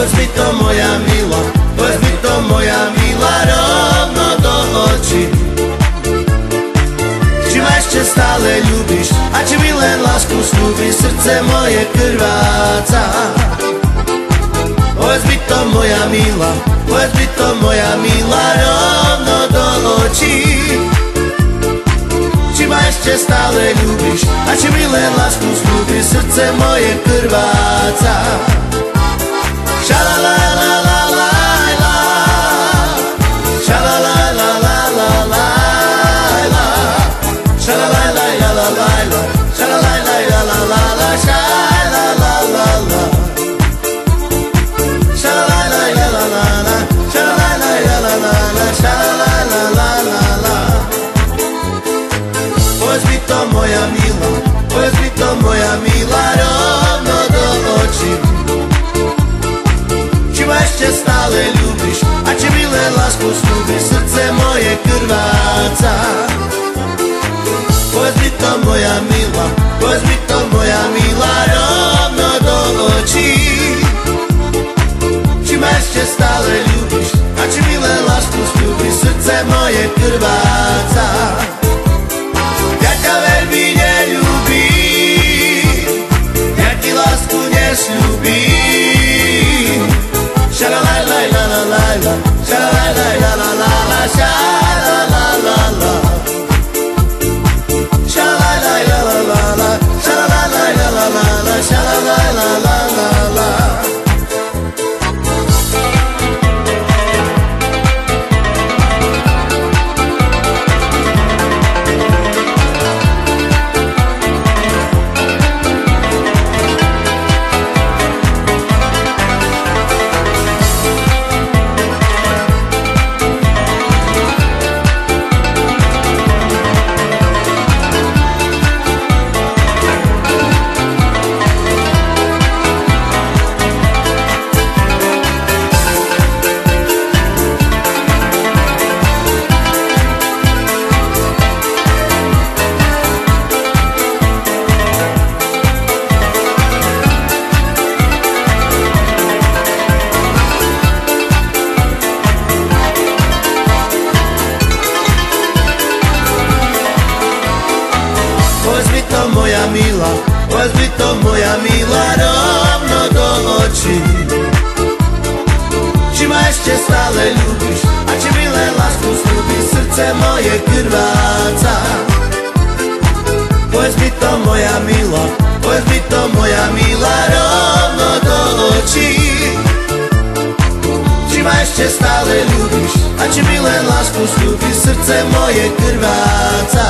Povedz mi to moja milá, povedz mi to moja milá rovno do očí. Či ma ešte stále ľúbiš a či mi len lásku slúbiš, srdce moje krváca. Povedz mi to moja milá, povedz mi to moja milá rovno do očí. Či ma ešte stále ľúbiš a či mi len lásku slúbiš, srdce moje krváca. Šalalalalalalala, šalalalalalalala, šalalalalalalala, šalalalalalalala, šalalalala, šalalalalalalala, šalalalalalalala, šalalalala. Povedz mi to moja milá, povedz mi to moja milá rovno do očí. Či ma ešte stále ľúbiš a či mi len lásku slúbiš, srdce moje krváca. Povedz mi to moja milá, povedz mi to moja milá rovno do očí. Či ma ešte stále ľúbiš a či mi len lásku slúbiš, srdce moje krváca. Ja ťa veľmi neľúbim, ja ti lásku nesľúbim. Šalalalalalalala, šalalalalalalala, šalalalala, šalalalala, šalalalala, šalalalala. Povedz mi to moja milá, povedz mi to moja milá rovno do očí. Či ma ešte stále ľúbiš a či mi len lásku slúbiš, srdce moje krváca. Povedz mi to moja milá, povedz mi to moja milá rovno do očí. Či ma ešte stále ľúbiš a či mi len lásku slúbiš, srdce moje krváca.